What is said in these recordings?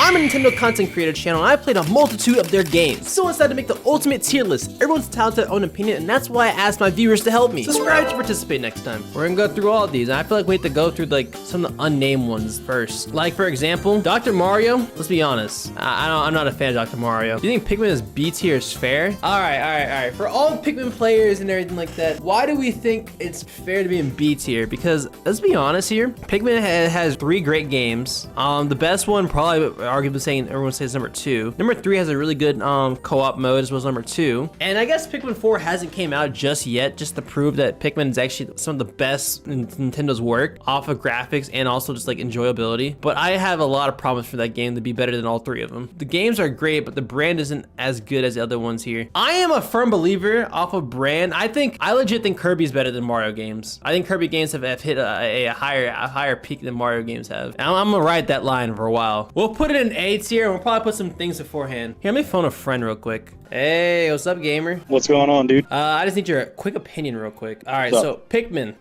I'm a Nintendo content creator channel and I've played a multitude of their games. So I decided to make the ultimate tier list. Everyone's entitled to their own opinion, and that's why I asked my viewers to help me. Subscribe to participate next time. We're gonna go through all of these, and I feel like we have to go through like some of the unnamed ones first. Like for example, Dr. Mario. Let's be honest, I'm not a fan of Dr. Mario. Do you think Pikmin is B tier is fair? All right. For all Pikmin players and everything like that, why do we think it's fair to be in B tier? Because let's be honest here, Pikmin has 3 great games. The best one, probably arguably saying everyone says number 2. Number 3 has a really good co-op mode as well as number 2. And I guess Pikmin 4 hasn't came out just yet, just to prove that Pikmin is actually some of the best in Nintendo's work off of graphics and also just like enjoyability. But I have a lot of problems for that game to be better than all 3 of them. The games are great, but the brand isn't as good as the other ones here. I am a firm believer off of brand. I legit think Kirby's better than Mario games. I think Kirby games have hit a higher peak than Mario games have. And I'm gonna ride that line for a while. We'll put it in A tier, and we'll probably put some things beforehand. Here, let me phone a friend real quick. Hey, what's up, gamer? What's going on, dude? I just need your quick opinion real quick. All right, so Pikmin.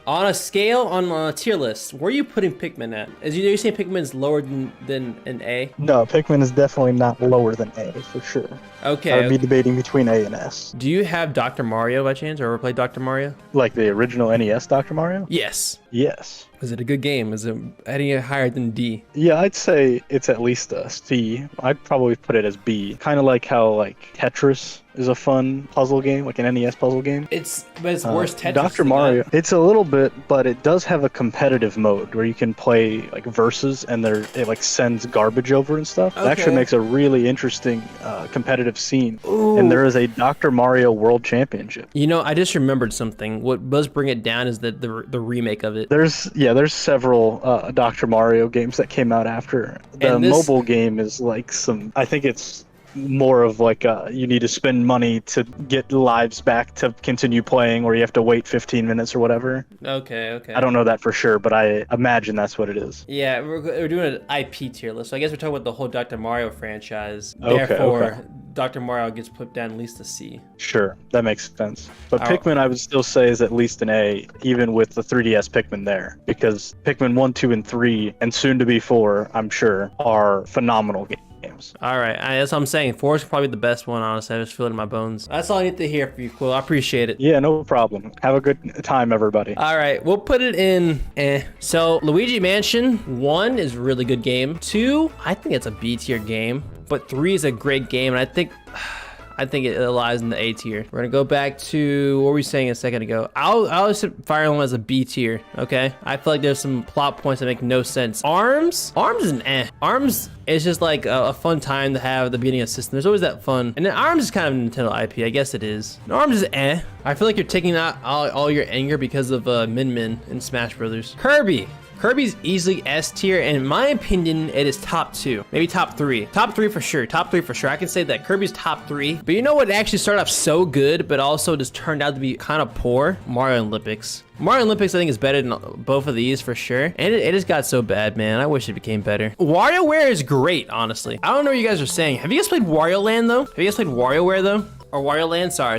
On a scale, on a tier list, where are you putting Pikmin at? Are you saying Pikmin is lower than an A? No, Pikmin is definitely not lower than A, for sure. Okay. I'd be debating between A and S. Do you have Dr. Mario by chance, or ever played Dr. Mario? Like the original NES Dr. Mario? Yes. Yes. Is it a good game? Is it any higher than D? Yeah, I'd say it's at least a C. I'd probably put it as B. Kind of like how like Tetris is a fun puzzle game, like an NES puzzle game. But it's worse Tetris. Dr. Mario, it's a little bit, but it does have a competitive mode where you can play like versus, and it like sends garbage over and stuff. Okay. It actually makes a really interesting competitive scene. Ooh. And there is a Dr. Mario World Championship. You know, I just remembered something. What does bring it down is the remake of it. There's several Dr. Mario games that came out after. The mobile game is like I think it's more of like you need to spend money to get lives back to continue playing, or you have to wait 15 minutes or whatever. Okay. I don't know that for sure, but I imagine that's what it is. Yeah, we're doing an IP tier list, so I guess we're talking about the whole Dr. Mario franchise. Okay, Therefore, Dr. Mario gets put down at least a C. Sure, that makes sense. But Pikmin, I would still say, is at least an A, even with the 3DS Pikmin there, because Pikmin 1, 2, and 3, and soon to be 4, I'm sure, are phenomenal games. All right, that's what I'm saying. 4 is probably the best one, honestly. I just feel it in my bones. That's all I need to hear from you, Quill. I appreciate it. Yeah, no problem. Have a good time, everybody. All right, we'll put it in So Luigi Mansion 1 is a really good game. 2, I think it's a B tier game, but 3 is a great game, and I think it lies in the A tier. We're gonna go back to what were we saying a second ago. I'll just Fire Emblem as a B tier, okay? I feel like there's some plot points that make no sense. Arms is an eh. Arms is just like a fun time to have at the beginning of the system. There's always that fun. And then Arms is kind of a Nintendo IP, I guess it is. Arms is eh. I feel like you're taking out all your anger because of Min Min in Smash Brothers. Kirby's easily S tier, and in my opinion, it is top 2, maybe top 3. Top 3 for sure, I can say that Kirby's top 3. But you know what actually started off so good, but also just turned out to be kind of poor? Mario Olympics. Mario Olympics, I think, is better than both of these for sure. And it just got so bad, man. I wish it became better. WarioWare is great, honestly. I don't know what you guys are saying. Have you guys played Wario Land, though? Have you guys played WarioWare, though? Or Wario Land? Sorry.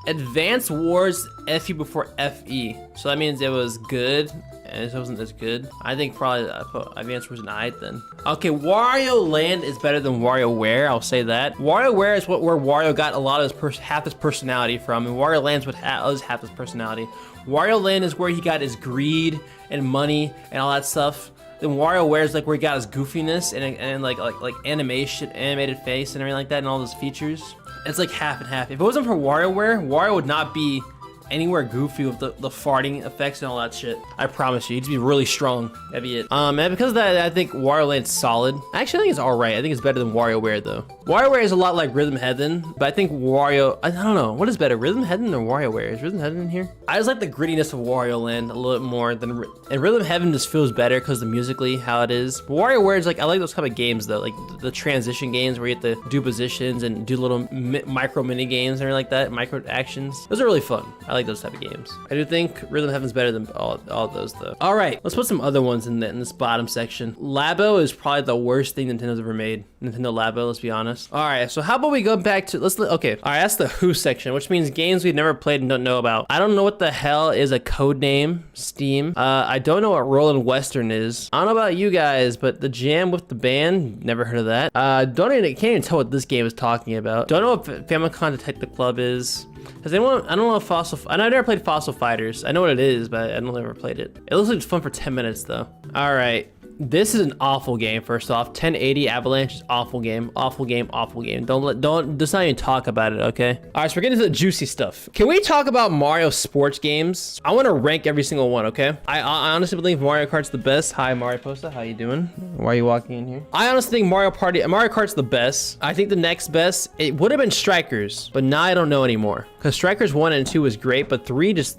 Advanced Wars FE before FE. So that means it was good. And it wasn't as good. I think probably I put Advanced Wars an I then. Okay, Wario Land is better than WarioWare, I'll say that. WarioWare is where Wario got a lot of half his personality from, and Wario Land's what is half his personality. Wario Land is where he got his greed and money and all that stuff. Then WarioWare is like where he got his goofiness and like animation, animated face and everything like that, and all those features. It's like half and half. If it wasn't for WarioWare, Wario would not be anywhere goofy with the farting effects and all that shit. I promise you, he'd be really strong. That'd be it. And because of that, I think Wario Land's solid. Actually, I think it's alright. I think it's better than WarioWare though. WarioWare is a lot like Rhythm Heaven, but I think I don't know. What is better, Rhythm Heaven or WarioWare? Is Rhythm Heaven in here? I just like the grittiness of Wario Land a little bit more than, and Rhythm Heaven just feels better because of musically how it is. But WarioWare is like, I like those type of games though, like the transition games where you have to do positions and do little micro mini games and everything like that, micro actions. Those are really fun. I like those type of games. I do think Rhythm Heaven's better than all of those though. All right, let's put some other ones in this bottom section. Labo is probably the worst thing Nintendo's ever made. Nintendo Labo, let's be honest. honest. All right, so how about we go back to, okay. All right, that's the who section, which means games we've never played and don't know about. I don't know what the hell is a code name, Steam. I don't know what Roland Western is. I don't know about you guys, but the Jam with the Band, never heard of that. Can't even tell what this game is talking about. Don't know what Famicom Detective Club is. Has anyone, I don't know if I never played Fossil Fighters. I know what it is, but I don't ever played it. It looks like it's fun for 10 minutes though. All right. This is an awful game, first off. 1080 Avalanche is awful game. Awful game, awful game. Let's not even talk about it, okay? All right, so we're getting to the juicy stuff. Can we talk about Mario sports games? I want to rank every single one, okay? I honestly believe Mario Kart's the best. Hi, Mario Posta, how you doing? Why are you walking in here? I honestly think Mario Kart's the best. I think the next best, it would have been Strikers, but now I don't know anymore. Because Strikers 1 and 2 was great, but 3 just,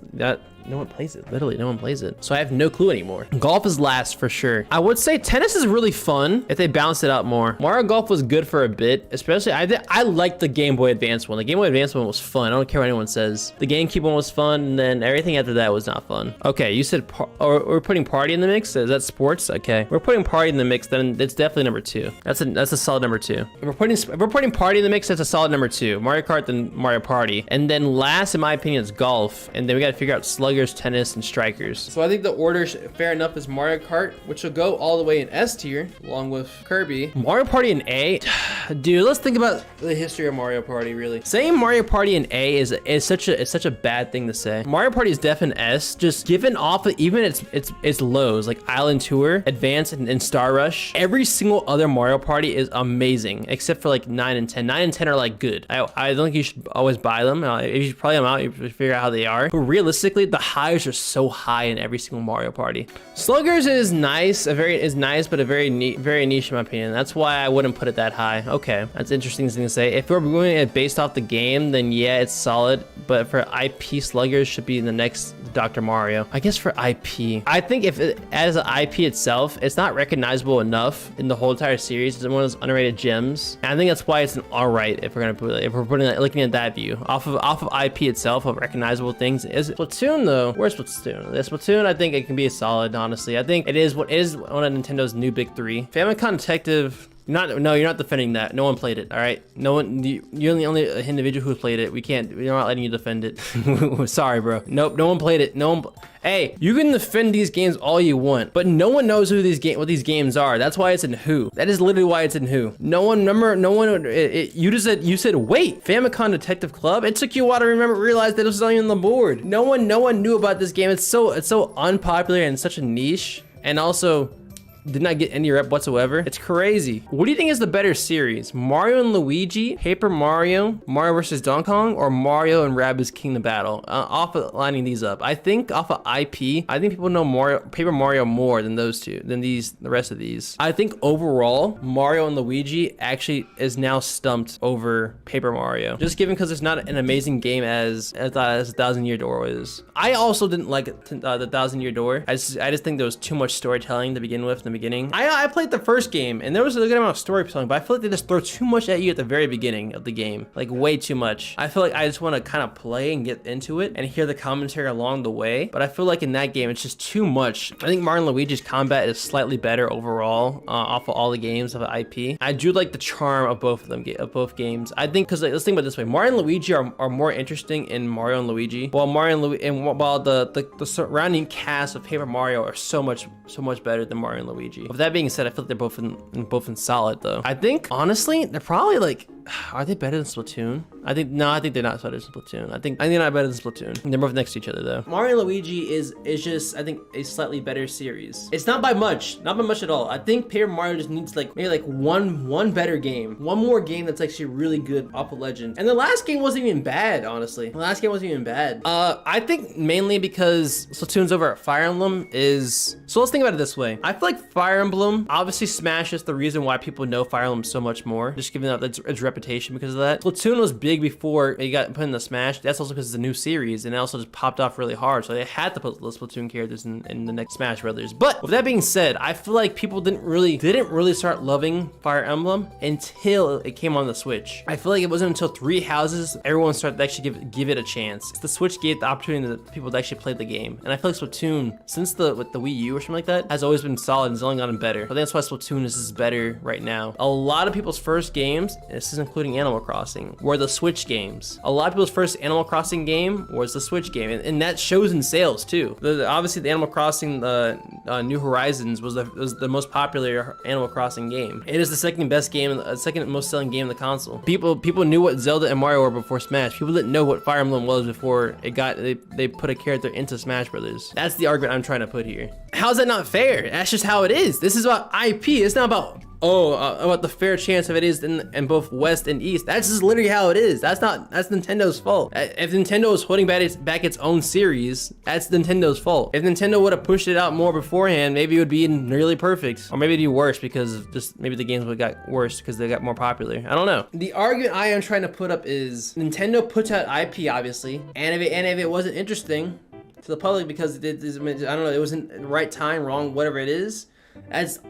no one plays it. Literally, no one plays it. So I have no clue anymore. Golf is last for sure. I would say tennis is really fun if they balance it out more. Mario Golf was good for a bit, especially I liked the Game Boy Advance one. The Game Boy Advance one was fun. I don't care what anyone says. The GameCube one was fun, and then everything after that was not fun. Okay, you said we're putting Party in the mix. Is that sports? Okay, we're putting Party in the mix. Then it's definitely number 2. That's a solid number 2. If we're putting Party in the mix, that's a solid number 2. Mario Kart, then Mario Party, and then last in my opinion is golf, and then we got to figure out Sluggers, tennis, and Strikers. So I think the order, fair enough, is Mario Kart, which will go all the way in S tier, along with Kirby. Mario Party in A, dude. Let's think about the history of Mario Party. Really, saying Mario Party in A is such a bad thing to say. Mario Party is definitely S, just given off of even its lows like Island Tour, Advance, and Star Rush. Every single other Mario Party is amazing, except for like 9 and 10. 9 and 10 are like good. I don't think you should always buy them. If you play them out, you figure out how they are. But realistically, the highs are so high in every single Mario Party. Sluggers is nice, but a very niche in my opinion. That's why I wouldn't put it that high. Okay, that's an interesting thing to say. If we're doing it based off the game, then yeah, it's solid. But for IP, Sluggers should be in the next Dr. Mario. I guess for IP, I think if it, as an IP itself, it's not recognizable enough in the whole entire series. It's one of those underrated gems. And I think that's why it's an alright if we're looking at that view off of IP itself of recognizable things. Is Splatoon though? Where's Splatoon? This Splatoon, I think it can be a solid. Honestly, I think it is one of Nintendo's new big 3. Famicom Detective. You're not defending that. No one played it. All right, no one. You're the only individual who played it. We're not letting you defend it. Sorry, bro. Nope. No one played it. Hey, you can defend these games all you want, but no one knows what these games are. That's why it's in Who. That is literally why it's in Who. You said wait, Famicom Detective Club. It took you a while to realize that it was not even on the board. No one knew about this game. It's so unpopular and such a niche, and also did not get any rep whatsoever. It's crazy. What do you think is the better series? Mario and Luigi, Paper Mario, Mario vs. Donkey Kong, or Mario and Rabbids Kingdom Battle? Off of lining these up, I think off of IP, I think people know Paper Mario more than those two, than the rest of these. I think overall, Mario and Luigi actually is now stumped over Paper Mario. Just given because it's not an amazing game as 1000 Year Door is. I also didn't like the 1000 Year Door. I just think there was too much storytelling to begin with. Beginning. I played the first game and there was a good amount of storytelling, but I feel like they just throw too much at you at the very beginning of the game, like way too much. I feel like I just want to kind of play and get into it and hear the commentary along the way, but I feel like in that game it's just too much. I think Mario and Luigi's combat is slightly better overall off of all the games of IP. I do like the charm of both games. I think because let's think about it this way: Mario and Luigi are more interesting in Mario and Luigi, while the surrounding cast of Paper Mario are so much better than Mario and Luigi. With that being said, I feel like they're both in solid though. I think honestly, they're probably like, are they better than Splatoon? I think they're not better than Splatoon. I think they're not better than Splatoon. They're both next to each other though. Mario and Luigi is just, I think, a slightly better series. It's not by much at all. I think Paper Mario just needs like maybe like one better game, one more game that's actually really good off of Legend. And the last game wasn't even bad, honestly. The last game wasn't even bad. I think mainly because Splatoon's over at Fire Emblem is. So let's think about it this way. I feel like Fire Emblem, obviously Smash is the reason why people know Fire Emblem so much more, just given that its reputation because of that. Splatoon was big before it got put in the Smash. That's also because it's a new series, and it also just popped off really hard. So they had to put the Splatoon characters in the next Smash Brothers. But with that being said, I feel like people didn't really start loving Fire Emblem until it came on the Switch. I feel like it wasn't until Three Houses everyone started to actually give it a chance. The Switch gave the opportunity to people to actually play the game, and I feel like Splatoon, since the Wii U or something like that, has always been solid and has only gotten better. I think that's why Splatoon is better right now. A lot of people's first games, and this is including Animal Crossing, were the Switch games. A lot of people's first Animal Crossing game was the Switch game, and that shows in sales too. Obviously, the Animal Crossing New Horizons was the most popular Animal Crossing game. It is the second best game, second most selling game in the console. People knew what Zelda and Mario were before Smash. People didn't know what Fire Emblem was before they put a character into Smash Brothers. That's the argument I'm trying to put here. How's that not fair? That's just how it is. This is about IP. It's not about about the fair chance of it is in both West and East. That's just literally how it is. That's Nintendo's fault. If Nintendo was holding back its own series, that's Nintendo's fault. If Nintendo would have pushed it out more beforehand, maybe it would be nearly perfect. Or maybe it'd be worse because just maybe the games would have got worse because they got more popular. I don't know. The argument I am trying to put up is Nintendo puts out IP, obviously, and if it wasn't interesting to the public because I don't know, it wasn't the right time, wrong, whatever it is, that's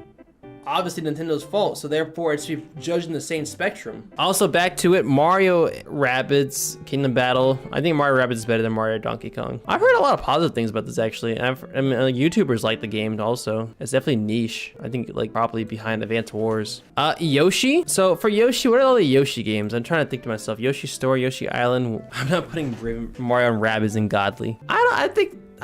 obviously Nintendo's fault, so therefore it's judged in the same spectrum. Also, back to it, Mario Rabbids Kingdom Battle. I think Mario Rabbids is better than Mario Donkey Kong. I've heard a lot of positive things about this actually, and like, YouTubers like the game also. It's definitely niche. I think like probably behind Advance Wars. Yoshi. So for Yoshi, what are all the Yoshi games? I'm trying to think to myself. Yoshi Story, Yoshi Island. I'm not putting Mario and Rabbids in godly.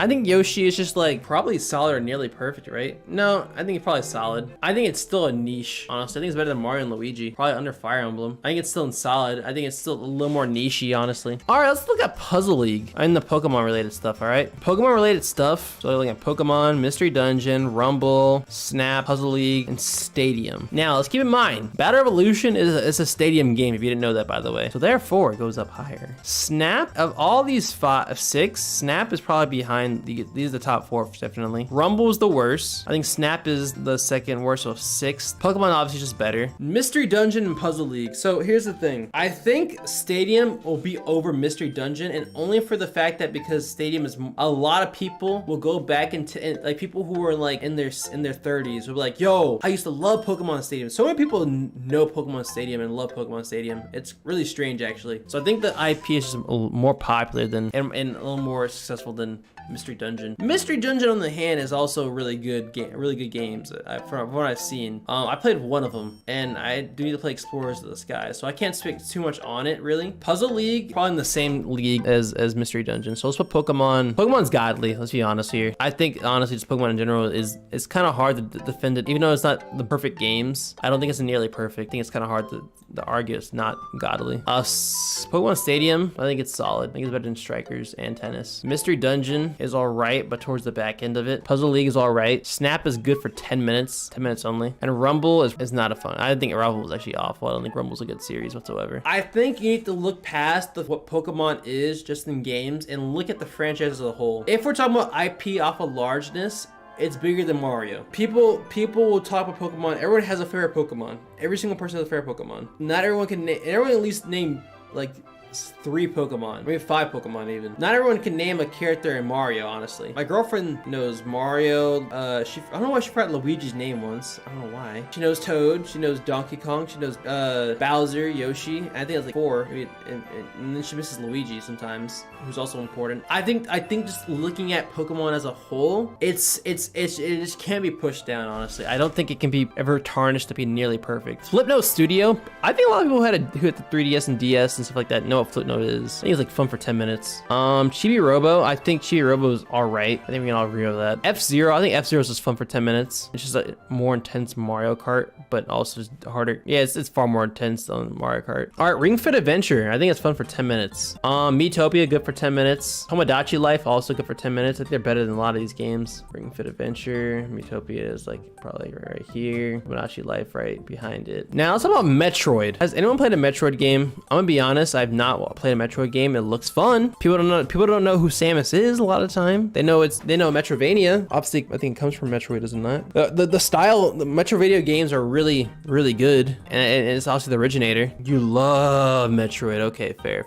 I think Yoshi is just like probably solid or nearly perfect, right? No, I think it's probably solid. I think it's still a niche, honestly. I think it's better than Mario and Luigi. Probably under Fire Emblem. I think it's still solid. I think it's still a little more niche-y, honestly. All right, let's look at Puzzle League and the Pokemon related stuff, all right? Pokemon related stuff. So we're looking at Pokemon, Mystery Dungeon, Rumble, Snap, Puzzle League, and Stadium. Now, let's keep in mind, Battle Revolution is a Stadium game, if you didn't know that, by the way. So therefore, it goes up higher. Snap, of all these six, Snap is probably behind. These are the top four, definitely. Rumble is the worst. I think Snap is the second worst, so sixth. Pokemon obviously just better. Mystery Dungeon and Puzzle League. So here's the thing. I think Stadium will be over Mystery Dungeon, and only for the fact that because Stadium is a lot of people will go back into like people who are like in their 30s will be like, yo, I used to love Pokemon Stadium. So many people know Pokemon Stadium and love Pokemon Stadium. It's really strange actually. So I think the IP is just more popular than and a little more successful than Mystery Dungeon. Mystery Dungeon on the hand is also really good games from what I've seen. I played one of them, and I do need to play Explorers of the Sky, so I can't speak too much on it really. Puzzle League, probably in the same league as Mystery Dungeon. So let's put Pokemon. Pokemon's godly, let's be honest here. I think honestly just Pokemon in general is kind of hard to defend it, even though it's not the perfect games. I don't think it's nearly perfect. I think it's kind of hard to argue it's not godly. Pokemon Stadium, I think it's solid. I think it's better than Strikers and Tennis. Mystery Dungeon is all right, but towards the back end of it. Puzzle League is all right. Snap is good for 10 minutes only. And Rumble is not a fun. I think Rumble was actually awful. I don't think Rumble's a good series whatsoever. I think you need to look past what Pokemon is just in games and look at the franchise as a whole. If we're talking about IP off of largeness, it's bigger than Mario. People will talk about Pokemon. Everyone has a favorite Pokemon. Every single person has a favorite Pokemon. Not everyone can name. Everyone at least name like 3 Pokemon, maybe 5 Pokemon even. Not everyone can name a character in Mario, honestly. My girlfriend knows Mario. I don't know why she forgot Luigi's name once. I don't know why. She knows Toad. She knows Donkey Kong. She knows Bowser, Yoshi. I think it's like 4. And then she misses Luigi sometimes, who's also important. I think just looking at Pokemon as a whole, it just can't be pushed down, honestly. I don't think it can be ever tarnished to be nearly perfect. Flipnote Studio. I think a lot of people who had the 3DS and DS and stuff like that know what Flipnote is. I think it's like fun for 10 minutes. Chibi Robo, I think Chibi Robo is all right. I think we can all agree with that. F-Zero, I think F-Zero is just fun for 10 minutes. It's just a more intense Mario Kart, but also just harder. Yeah, it's far more intense than Mario Kart. All right, Ring Fit Adventure, I think it's fun for 10 minutes. Miitopia, good for 10 minutes. Tomodachi Life, also good for 10 minutes. I think they're better than a lot of these games. Ring Fit Adventure, Miitopia is like probably right here. Tomodachi Life right behind it. Now let's talk about Metroid. Has anyone played a Metroid game? I'm gonna be honest, I've not not played a Metroid game, it looks fun. People don't know who Samus is a lot of time. They know Metrovania. Obviously, I think it comes from Metroid, doesn't it? The style, the Metrovania games are really, really good. And it's also the originator. You love Metroid. Okay, fair.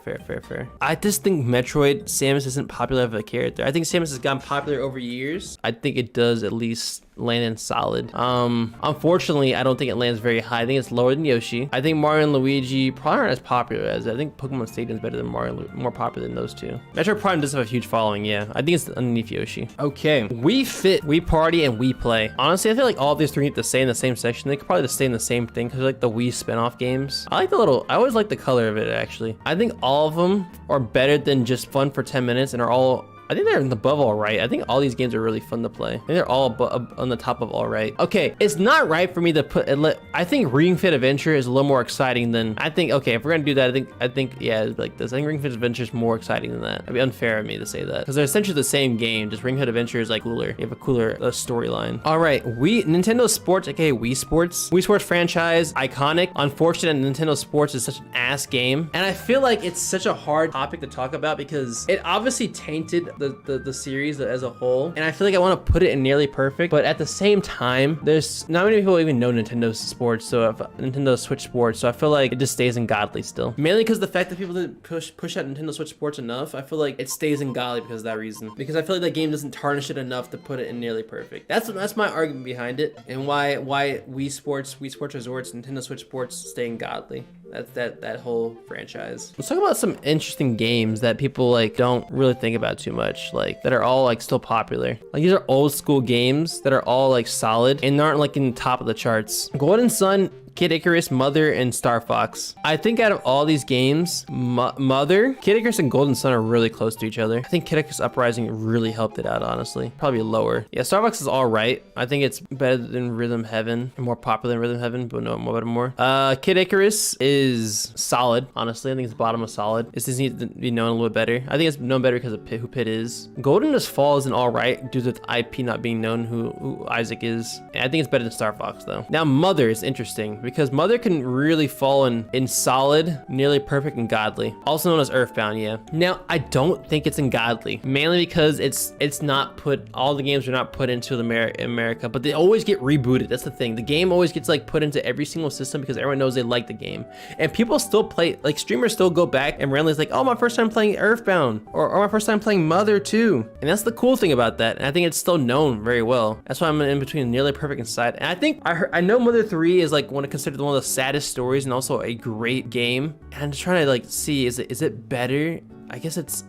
I just think Metroid, Samus isn't popular of a character. I think Samus has gotten popular over years. I think it does at least land in solid. Unfortunately, I don't think it lands very high. I think it's lower than Yoshi. I think Mario and Luigi probably aren't as popular as I think Pokemon Stadium is better than Mario, more popular than those two. Metroid Prime does have a huge following, yeah. I think it's underneath Yoshi. Okay, Wii Fit, Wii Party, and Wii Play. Honestly, I feel like all of these three need to stay in the same section. They could probably just stay in the same thing because like the Wii spin-off games. I always like the color of it actually. I think all of them are better than just fun for 10 minutes and are all, I think they're above all right. I think all these games are really fun to play. I think they're all on the top of all right. Okay, it's not right for me to put, I think Ring Fit Adventure is a little more exciting than, I think, okay, if we're gonna do that, I think, yeah, like this. I think Ring Fit Adventure is more exciting than that. It'd be unfair of me to say that. Because they're essentially the same game, just Ring Fit Adventure is like cooler. You have a cooler storyline. All right, Nintendo Sports, aka Wii Sports. Wii Sports franchise, iconic. Unfortunate, Nintendo Sports is such an ass game. And I feel like it's such a hard topic to talk about because it obviously tainted the series as a whole, and I feel like I want to put it in nearly perfect, but at the same time there's not many people even know Nintendo Sports, so Nintendo Switch Sports, so I feel like it just stays in godly still, mainly because the fact that people didn't push out Nintendo Switch Sports enough. I feel like it stays in godly because of that reason, because I feel like that game doesn't tarnish it enough to put it in nearly perfect. That's my argument behind it, and why Wii Sports Resorts, Nintendo Switch Sports stay in godly. That's that whole franchise. Let's talk about some interesting games that people like don't really think about too much, like that are all like still popular. Like these are old school games that are all like solid and aren't like in the top of the charts. Golden Sun, Kid Icarus, Mother, and Star Fox. I think out of all these games, Mother, Kid Icarus, and Golden Sun are really close to each other. I think Kid Icarus Uprising really helped it out, honestly. Probably lower. Yeah, Star Fox is all right. I think it's better than Rhythm Heaven, and more popular than Rhythm Heaven, but no, more. Kid Icarus is solid, honestly. I think it's bottom of solid. It just needs to be known a little bit better. I think it's known better because of who Pit is. Golden Just Falls is all right due to the IP not being known who Isaac is. And I think it's better than Star Fox, though. Now, Mother is interesting because Mother can really fall in solid, nearly perfect, and godly, also known as Earthbound. Yeah. Now I don't think it's in godly, mainly because it's not put. All the games are not put into America, but they always get rebooted. That's the thing. The game always gets like put into every single system because everyone knows they like the game, and people still play. Like streamers still go back and randomly is like, oh, my first time playing Earthbound, or my first time playing Mother 2, and that's the cool thing about that. And I think it's still known very well. That's why I'm in between nearly perfect and side. And I think I know Mother 3 is like considered one of the saddest stories and also a great game. And I'm just trying to like see, is it better? I guess it's,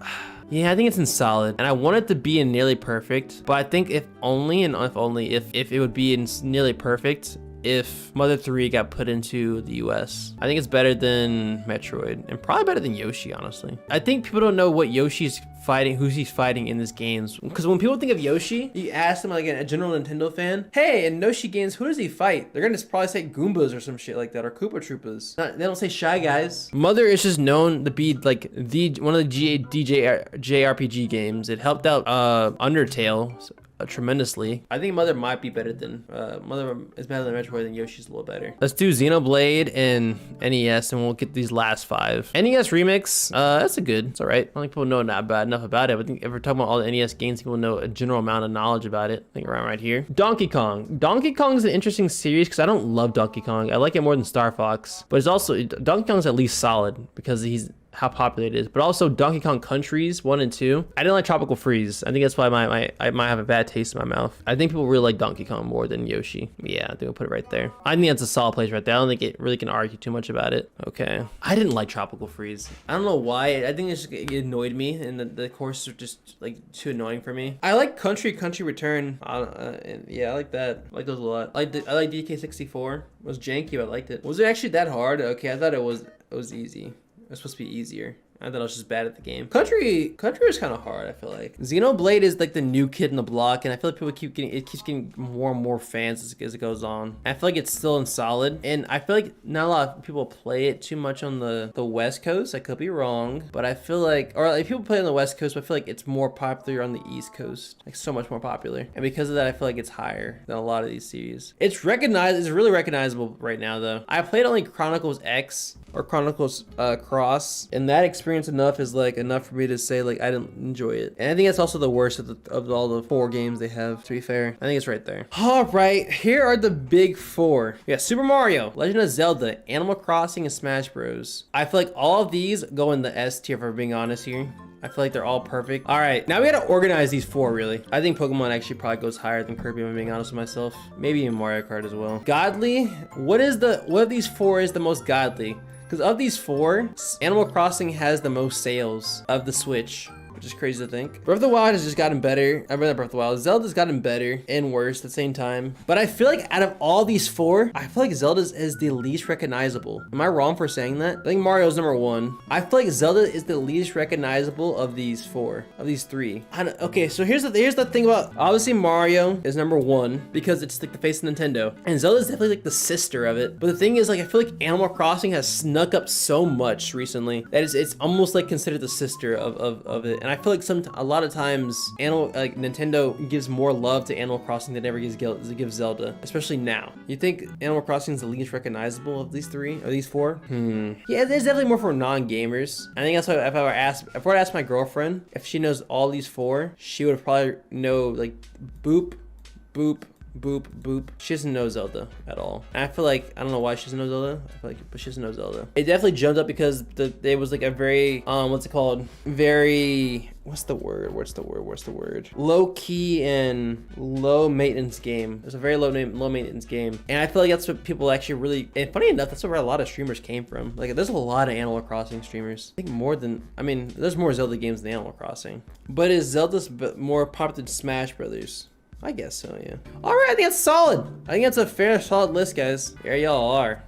yeah, I think it's in solid, and I want it to be in nearly perfect, but I think if it would be in nearly perfect if Mother 3 got put into the US. I think it's better than Metroid, and probably better than Yoshi, honestly. I think people don't know what Yoshi's fighting, who he's fighting in this games. Because when people think of Yoshi, you ask them like a general Nintendo fan, hey, in Yoshi games, who does he fight? They're gonna probably say Goombas or some shit like that, or Koopa Troopas. They don't say Shy Guys. Mother is just known to be like one of the JRPG games. It helped out Undertale tremendously. I think Mother might be better than Mother is better than Metroid, and Yoshi's a little better. Let's do Xenoblade and NES, and we'll get these last 5. NES Remix, that's it's all right. I don't think people know enough about it. I think if we're talking about all the NES games, people know a general amount of knowledge about it. I think around right here. Donkey Kong. Donkey Kong is an interesting series because I don't love Donkey Kong. I like it more than Star Fox, but it's also, Donkey Kong's at least solid because how popular it is, but also Donkey Kong Countries 1 and 2. I didn't like Tropical Freeze. I think that's why I might have a bad taste in my mouth. I think people really like Donkey Kong more than Yoshi. Yeah, I think we'll put it right there. I think that's a solid place right there. I don't think it really can argue too much about it. Okay. I didn't like Tropical Freeze. I don't know why. I think it annoyed me, and the courses are just like too annoying for me. I like Country Return. Yeah, I like that. I like those a lot. I like DK64. It was janky, but I liked it. Was it actually that hard? Okay, I thought it was easy. It's supposed to be easier. I thought I was just bad at the game. Country is kind of hard, I feel like. Xenoblade is like the new kid in the block, and I feel like people keeps getting more and more fans as it goes on. I feel like it's still in solid, and I feel like not a lot of people play it too much on the West Coast. I could be wrong, but I feel like, or like people play on the West Coast, but I feel like it's more popular on the East Coast, like so much more popular. And because of that, I feel like it's higher than a lot of these series. It's really recognizable right now, though. I played only Chronicles X, or Chronicles Cross, and that experience enough is like enough for me to say like I didn't enjoy it. And I think that's also the worst of all the 4 games they have, to be fair. I think it's right there. All right, here are the big 4. We got Super Mario, Legend of Zelda, Animal Crossing, and Smash Bros. I feel like all of these go in the S tier, if we're being honest here. I feel like they're all perfect. All right, now we gotta organize these 4, really. I think Pokemon actually probably goes higher than Kirby, if I'm being honest with myself. Maybe even Mario Kart as well. Godly, what of these 4 is the most godly? Because of these 4, Animal Crossing has the most sales of the Switch, which is crazy to think. Breath of the Wild has just gotten better. I read Breath of the Wild. Zelda's gotten better and worse at the same time. But I feel like out of all these 4, I feel like Zelda's is the least recognizable. Am I wrong for saying that? I think Mario's number 1. I feel like Zelda is the least recognizable of these 4, of these 3. Okay, so here's the thing about, obviously Mario is number 1 because it's like the face of Nintendo. And Zelda's definitely like the sister of it. But the thing is, like, I feel like Animal Crossing has snuck up so much recently that it's almost like considered the sister of it. And I feel like a lot of times Nintendo gives more love to Animal Crossing than ever gives Zelda, especially now. You think Animal Crossing is the least recognizable of these 3 or these 4? Yeah, there's definitely more for non-gamers. I think that's why if I were to ask my girlfriend if she knows all these 4, she would probably know like boop, boop, boop, boop. She doesn't know Zelda at all. And I feel like, I don't know why she doesn't know Zelda, I feel like, but she doesn't know Zelda. It definitely jumped up because it was like a very, what's it called? Very, what's the word? Low key and low maintenance game. It's a very low maintenance game. And I feel like that's what people actually really, and funny enough, that's where a lot of streamers came from. Like, there's a lot of Animal Crossing streamers. I think more than, I mean, there's more Zelda games than Animal Crossing. But is Zelda's more popular than Smash Brothers? I guess so, yeah. All right, I think that's solid. I think that's a fair, solid list, guys. Here y'all are.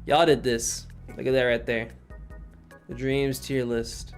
Y'all did this. Look at that right there. The Dreams tier list.